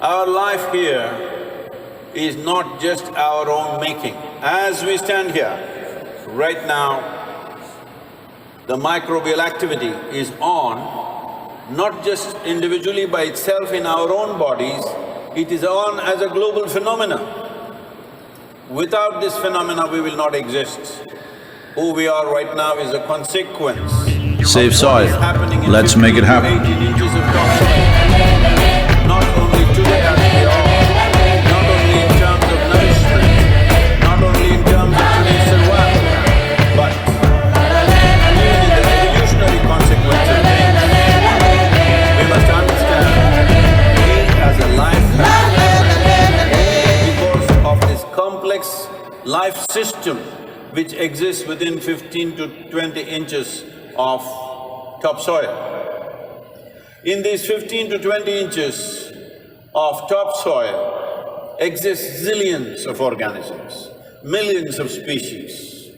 Our life here is not just our own making. As we stand here, right now, the microbial activity is on, not just individually by itself in our own bodies, it is on as a global phenomena. Without this phenomena, we will not exist. Who we are right now is a consequence Save of soil. what is happening in Let's make it 15 to happen. 18 inches of topsoil. Not only today as we are, not only in terms of nourishment, not only in terms of today's survival, but really the evolutionary consequences. We must understand, we as a life because of this complex life system which exists within 15 to 20 inches of topsoil. In these 15 to 20 inches of topsoil exist zillions of organisms, millions of species.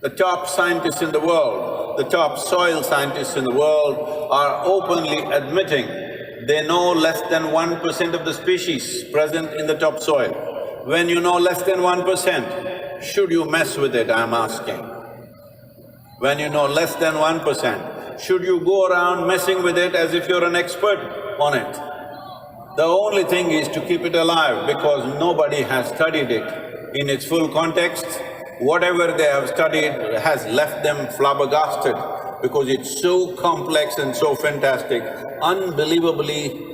The top scientists in the world, the top soil scientists in the world are openly admitting they know less than 1% of the species present in the topsoil. When you know less than 1%, should you mess with it, I'm asking? When you know less than 1%, should you go around messing with it as if you're an expert on it? The only thing is to keep it alive because nobody has studied it in its full context. Whatever they have studied has left them flabbergasted because it's so complex and so fantastic, unbelievably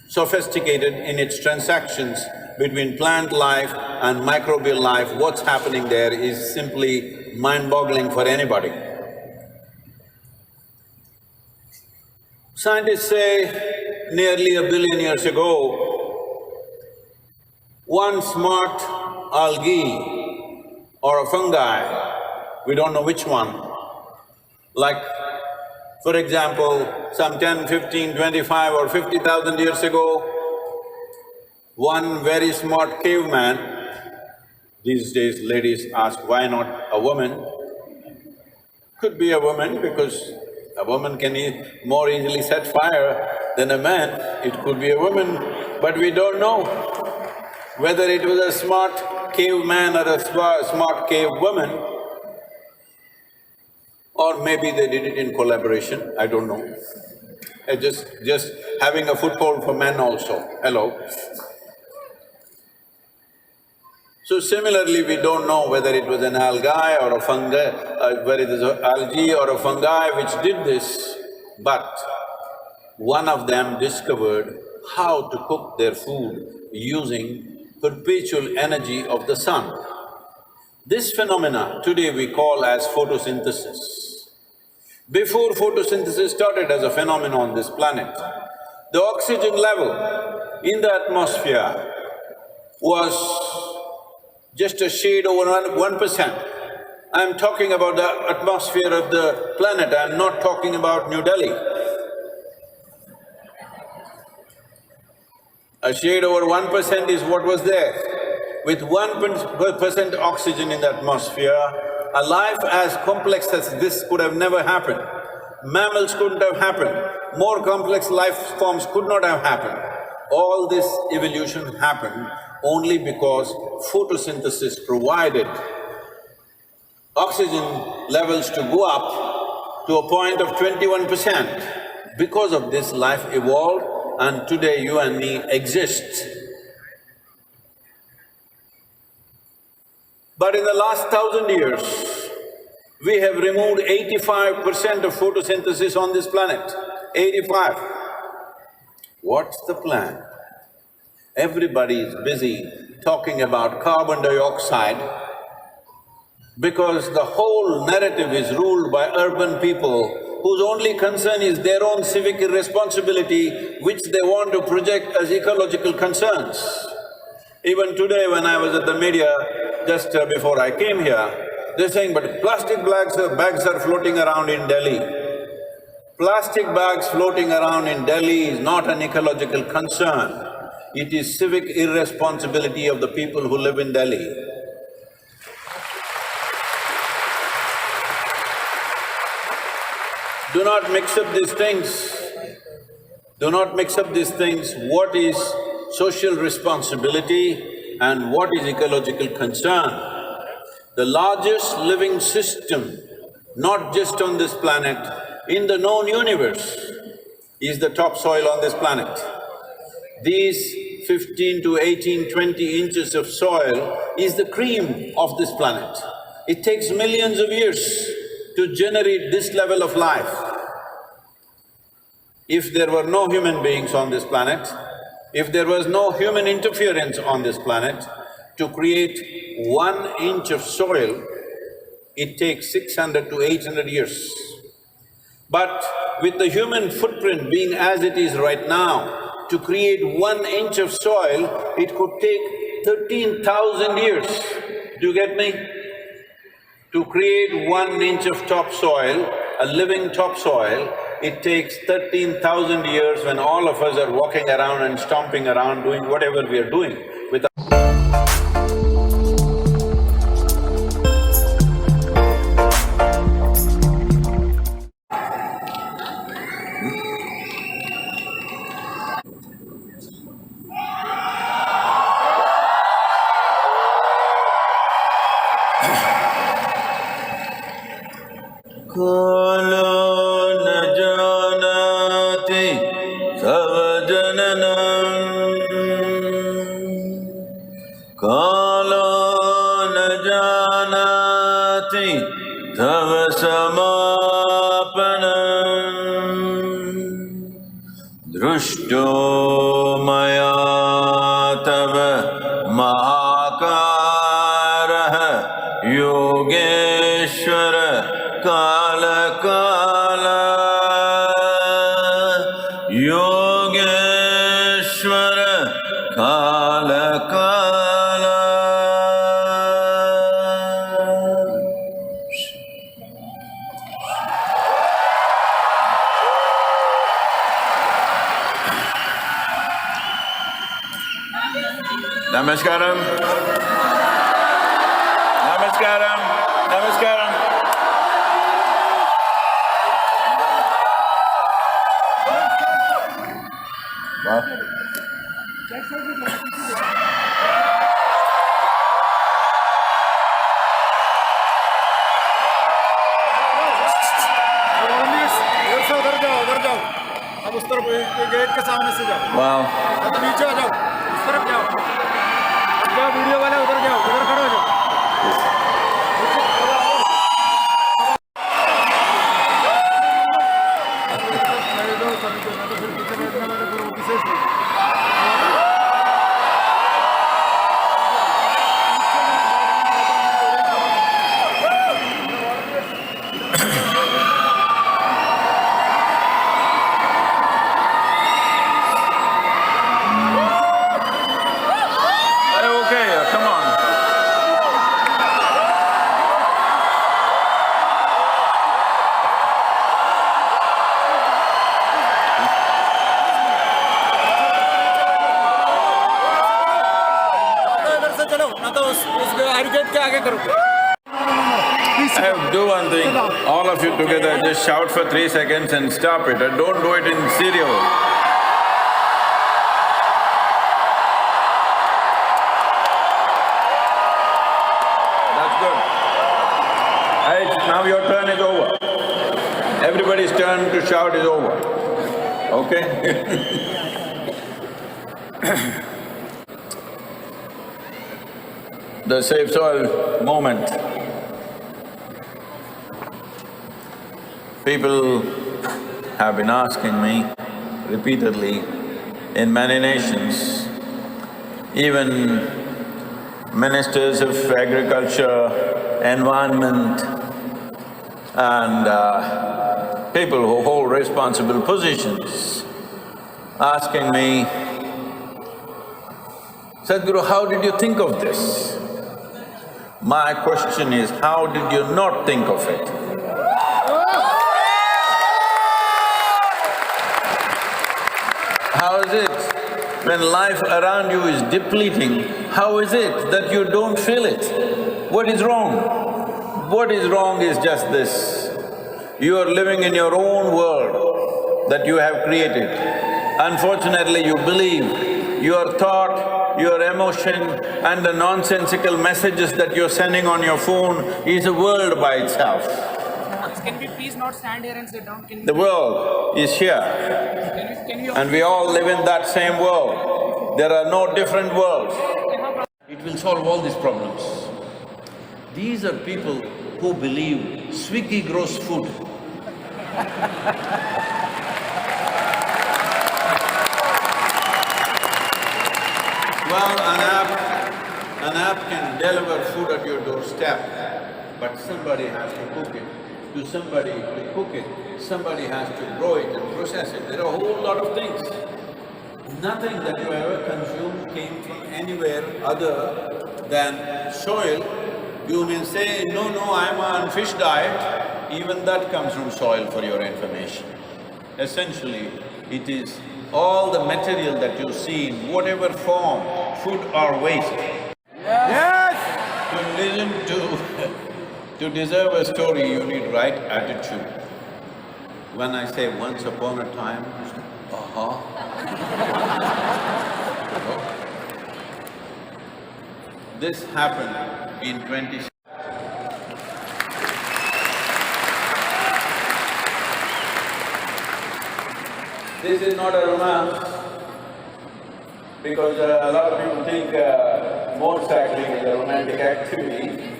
sophisticated in its transactions between plant life and microbial life. What's happening there is simply mind-boggling for anybody. Scientists say nearly 1 billion years ago, one smart algae or a fungi, we don't know which one, like for example, some 10, 15, 25 or 50,000 years ago, one very smart caveman, these days ladies ask, why not a woman? Could be a woman because a woman can more easily set fire than a man. It could be a woman, but we don't know whether it was a smart caveman or a smart cave woman, or maybe they did it in collaboration, I don't know. Just having a foothold for men also, hello. So similarly, we don't know whether it was an algae or a fungi, whether it is an algae or a fungi which did this, but one of them discovered how to cook their food using perpetual energy of the sun. This phenomena today we call as photosynthesis. Before photosynthesis started as a phenomenon on this planet, the oxygen level in the atmosphere was just a shade over 1%. I'm talking about the atmosphere of the planet, I'm not talking about New Delhi. A shade over 1% is what was there. With 1% oxygen in the atmosphere, a life as complex as this could have never happened. Mammals couldn't have happened, more complex life forms could not have happened. All this evolution happened only because photosynthesis provided oxygen levels to go up to a point of 21%. Because of this, life evolved and today you and me exist. But in the last 1,000 years, we have removed 85% of photosynthesis on this planet, 85. What's the plan? Everybody is busy talking about carbon dioxide because the whole narrative is ruled by urban people whose only concern is their own civic irresponsibility, which they want to project as ecological concerns. Even today when I was at the media, just before I came here, they're saying, but plastic bags are floating around in Delhi. Plastic bags floating around in Delhi is not an ecological concern. It is civic irresponsibility of the people who live in Delhi. Do not mix up these things. Do not mix up these things. What is social responsibility and what is ecological concern? The largest living system, not just on this planet, in the known universe, is the topsoil on this planet. These 15 to 18, 20 inches of soil is the cream of this planet. It takes millions of years to generate this level of life. If there were no human beings on this planet, if there was no human interference on this planet, to create 1 inch of soil, it takes 600 to 800 years. But with the human footprint being as it is right now, to create 1 inch of soil, it could take 13,000 years. Do you get me? To create 1 inch of topsoil, a living topsoil, it takes 13,000 years when all of us are walking around and stomping around doing whatever we are doing with दृष्टो मया तव महाकारः योगेश्वर काल काल योगेश्वर काल काल। Namaskaram. Namaskaram. Namaskaram. What? उधर जाओ, अब उस तरफ गेट के सामने से जाओ। Wow. अब नीचे आ जाओ, उस तरफ जाओ। जाओ वीडियो वाले उधर जाओ, उधर खड़े हो जाओ। Do one thing, all of you together just shout for 3 seconds and stop it, and don't do it in stereo. That's good. Hey, now your turn is over. Everybody's turn to shout is over, okay? The SaveSoil movement. People have been asking me repeatedly in many nations, even ministers of agriculture, environment, and people who hold responsible positions, asking me, Sadhguru, how did you think of this? My question is, how did you not think of it? How is it, when life around you is depleting, how is it that you don't feel it? What is wrong? What is wrong is just this. You are living in your own world that you have created. Unfortunately, you believe your thought, your emotion and the nonsensical messages that you're sending on your phone is a world by itself. Can we please not stand here and sit down? Can The world is here you and we all live in that same world. There are no different worlds. It will solve all these problems. These are people who believe Swiggy grows food. Well, an app can deliver food at your doorstep, but somebody has to cook it. To somebody to cook it, somebody has to grow it and process it. There are a whole lot of things. Nothing that you ever consume came from anywhere other than soil. You may say, no, I'm on fish diet, even that comes from soil for your information. Essentially, it is all the material that you see in whatever form, food or waste. Yes! To listen to deserve a story, you need right attitude. When I say once upon a time, This happened in 20… This is not a romance, because a lot of people think motorcycling is a romantic activity.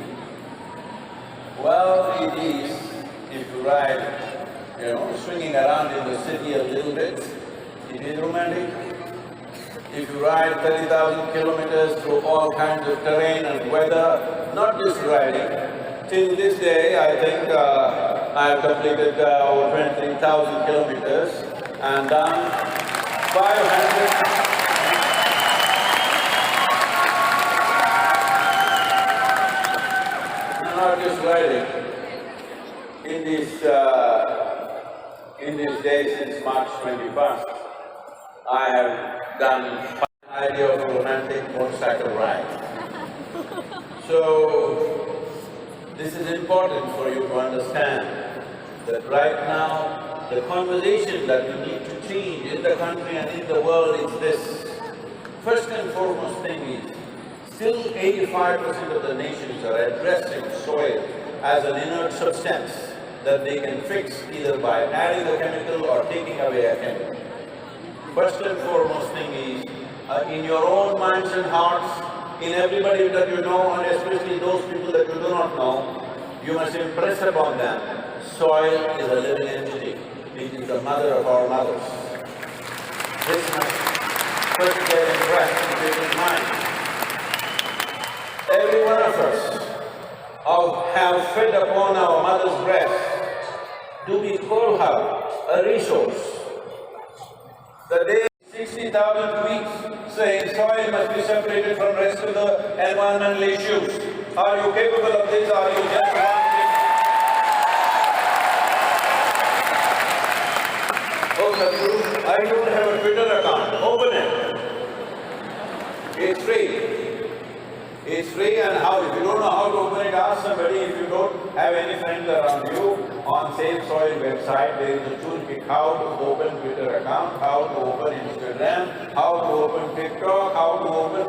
Well, it is if you ride, swinging around in the city a little bit, it is romantic. If you ride 30,000 kilometers through all kinds of terrain and weather, not just riding. Till this day, I think I have completed over 20,000 kilometers and done 500… Not just riding. In these days since March 21st, I have done idea of a romantic motorcycle ride. So, this is important for you to understand that right now, the conversation that we need to change in the country and in the world is this. First and foremost thing is, still 85% of the nations are addressing soil as an inert substance that they can fix either by adding a chemical or taking away a chemical. First and foremost thing is, in your own minds and hearts, in everybody that you know, and especially those people that you do not know, you must impress upon them, soil is a living entity. It is the mother of our mothers. This must first get impressed in people's minds. Every one of us have fed upon our mother's breast. Do we call her a resource? The day 60,000 tweets saying soil must be separated from rest of the environmental issues. Are you capable of this? Are you just wanting? Oh, Sadhguru, I don't have a Twitter account. Open it. It's free. It's free, and how? If you don't know how to open it, ask somebody. If you don't have any friends around you, on SaveSoil website there is a toolkit how to open Twitter account, how to open Instagram, how to open TikTok, how to open,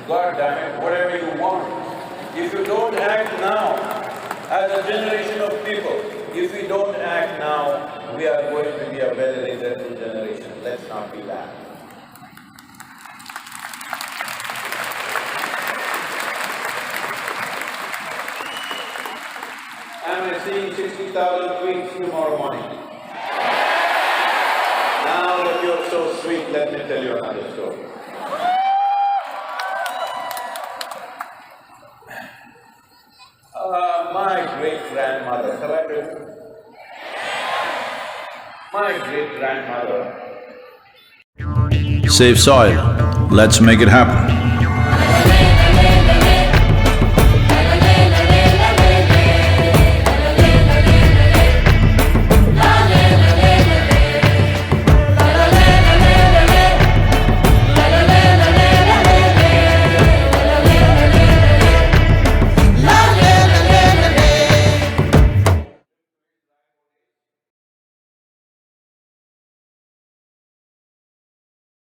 God damn it, whatever you want. If you don't act now, as a generation of people, if we don't act now, we are going to be a very regretful generation. Let's not be that. I'm receiving 60,000 tweets tomorrow morning. Now that you're so sweet, let me tell you another story. My great-grandmother, shall I tell you? My great-grandmother. SaveSoil. Let's make it happen.